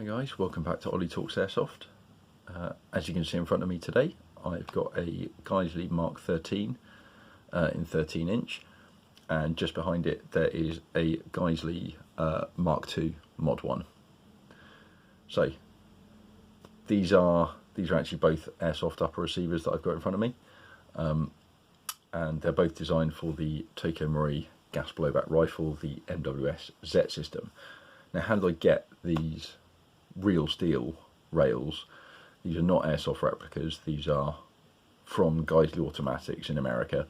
Hi guys, welcome back to Ollie Talks Airsoft. As you can see in front of me today, I've got a Geissele Mk13 in 13 inch, and just behind it there is a Geissele Mk2 Mod1. So these are actually both Airsoft upper receivers that I've got in front of me, and they're both designed for the Tokyo Marui gas blowback rifle, the MWS ZET system. Now, how did I get these real steel rails? These are not Airsoft replicas, these are from Geissele Automatics in America.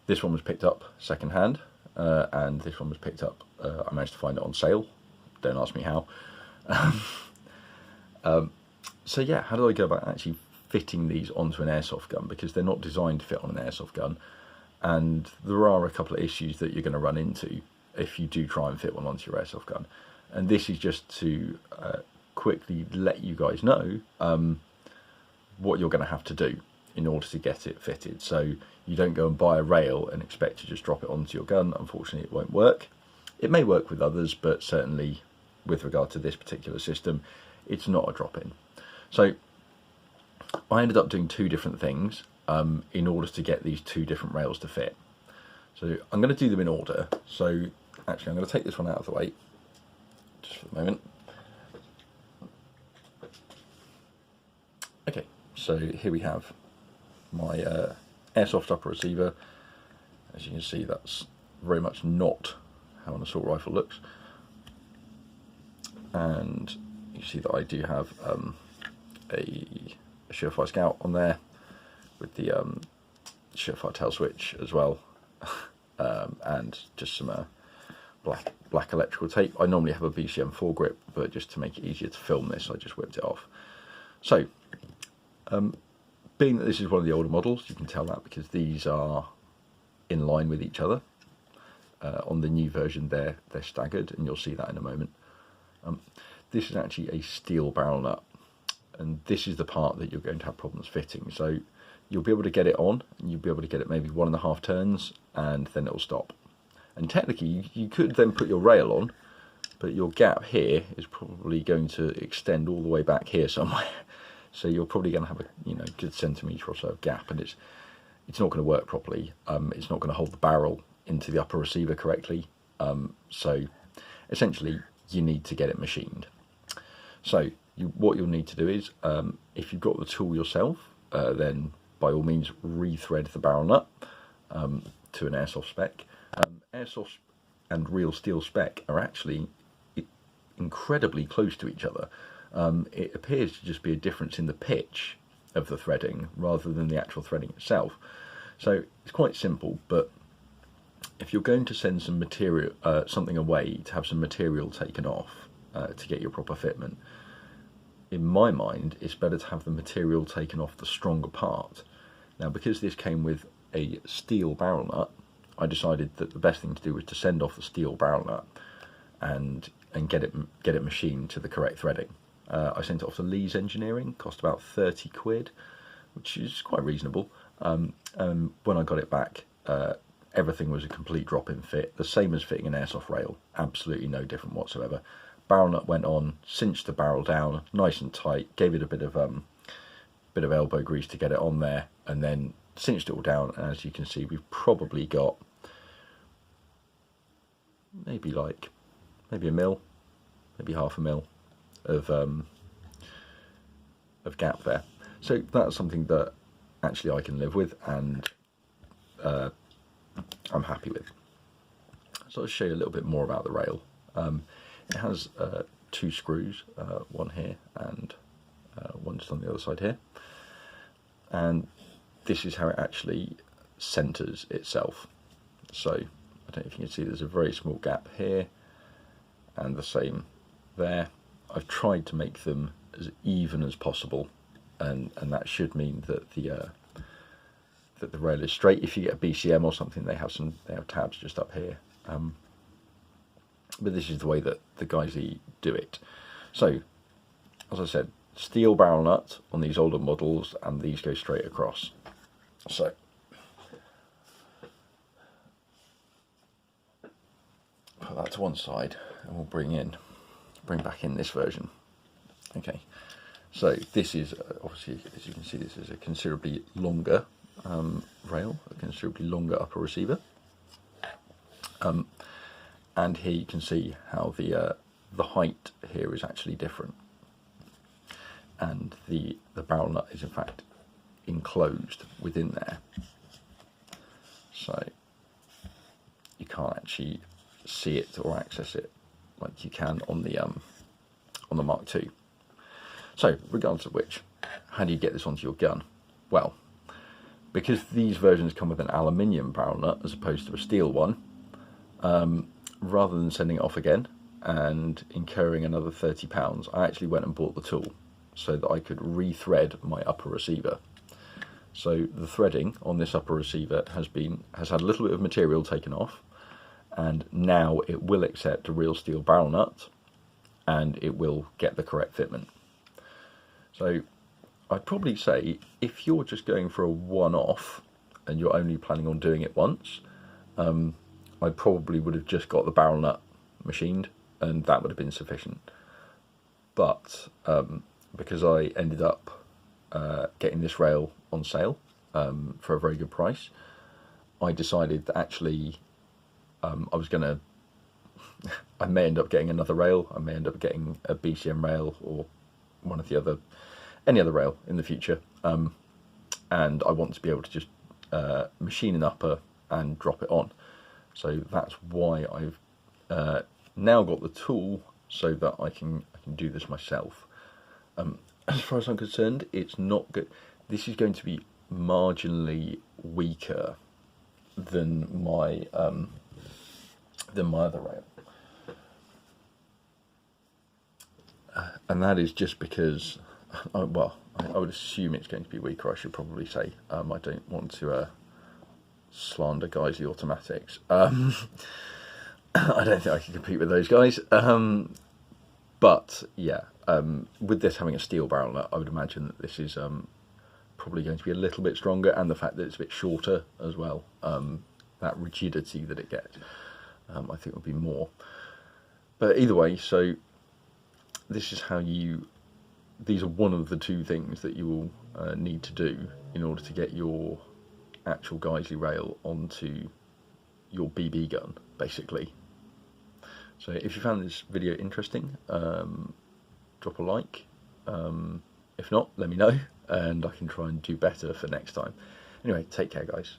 This one was picked up second hand, and this one was picked up, I managed to find it on sale, don't ask me how. So yeah, how do I go about actually fitting these onto an airsoft gun, because they're not designed to fit on an airsoft gun, and there are a couple of issues that you're going to run into if you do try and fit one onto your airsoft gun. And this is just to quickly let you guys know what you're going to have to do in order to get it fitted. So you don't go and buy a rail and expect to just drop it onto your gun. Unfortunately, it won't work. It may work with others, but certainly with regard to this particular system, it's not a drop-in. So I ended up doing two different things in order to get these two different rails to fit. So I'm going to do them in order. So actually, I'm going to take this one out of the way just for the moment. Okay, so here we have my Airsoft upper receiver. As you can see, that's very much not how an assault rifle looks. And you see that I do have a Surefire Scout on there with the Surefire tail switch as well, and just some black electrical tape. I normally have a BCM foregrip, but just to make it easier to film this, I just whipped it off. So, being that this is one of the older models, you can tell that because these are in line with each other. On the new version, they're staggered, and you'll see that in a moment. This is actually a steel barrel nut, and this is the part that you're going to have problems fitting. So you'll be able to get it on, and you'll be able to get it maybe 1.5 turns, and then it'll stop. And technically, you could then put your rail on, but your gap here is probably going to extend all the way back here somewhere. So you're probably going to have a good centimetre or so of gap, and it's not going to work properly. It's not going to hold the barrel into the upper receiver correctly. So essentially, you need to get it machined. So what you'll need to do is, if you've got the tool yourself, then by all means rethread the barrel nut to an airsoft spec. Airsoft and real steel spec are actually incredibly close to each other. It appears to just be a difference in the pitch of the threading rather than the actual threading itself. So it's quite simple, but if you're going to send some material, something away to have some material taken off to get your proper fitment, in my mind, it's better to have the material taken off the stronger part. Now, because this came with a steel barrel nut, I decided that the best thing to do was to send off the steel barrel nut and get it machined to the correct threading. I sent it off to Lee's Engineering, cost about 30 quid, which is quite reasonable. When I got it back, everything was a complete drop-in fit, the same as fitting an airsoft rail, absolutely no different whatsoever. Barrel nut went on, cinched the barrel down nice and tight, gave it a bit of elbow grease to get it on there, and then cinched it all down. And as you can see, we've probably got maybe a mil, maybe half a mil of gap there. So that's something that actually I can live with, and I'm happy with. So I'll show you a little bit more about the rail. It has 2 screws, one here and one just on the other side here, and this is how it actually centers itself. So I don't know if you can see, there's a very small gap here and the same there. I've tried to make them as even as possible, and that should mean that the rail is straight. If you get a BCM or something, they have tabs just up here. But this is the way that the Geissele do it. So, as I said, steel barrel nut on these older models, and these go straight across. So, put that to one side, and we'll bring bring back in this version. Okay, so this is obviously, as you can see, this is a considerably longer rail, a considerably longer upper receiver. And here you can see how the height here is actually different, and the barrel nut is in fact enclosed within there, so you can't actually see it or access it like you can on the Mark II. So regardless of which, how do you get this onto your gun? Well, because these versions come with an aluminium barrel nut as opposed to a steel one, rather than sending it off again and incurring another £30, I actually went and bought the tool so that I could re-thread my upper receiver. So the threading on this upper receiver has had a little bit of material taken off, and now it will accept a real steel barrel nut and it will get the correct fitment. So I'd probably say if you're just going for a one-off and you're only planning on doing it once, I probably would have just got the barrel nut machined and that would have been sufficient. But because I ended up getting this rail on sale for a very good price, I decided that actually I may end up getting another rail. I may end up getting a BCM rail or any other rail in the future, and I want to be able to just machine an upper and drop it on. So that's why I've now got the tool so that I can do this myself. As far as I'm concerned, it's not good. This is going to be marginally weaker than my other rail, and that is just because, well, I would assume it's going to be weaker. I should probably say. I don't want to slander Geissele automatics. I don't think I can compete with those guys. But yeah, with this having a steel barrel nut, I would imagine that this is probably going to be a little bit stronger, and the fact that it's a bit shorter as well, that rigidity that it gets, I think would be more. But either way, so this is how these are one of the two things that you will need to do in order to get your actual Geissele rail onto your BB gun, basically. So if you found this video interesting, drop a like. If not, let me know, and I can try and do better for next time. Anyway, take care, guys.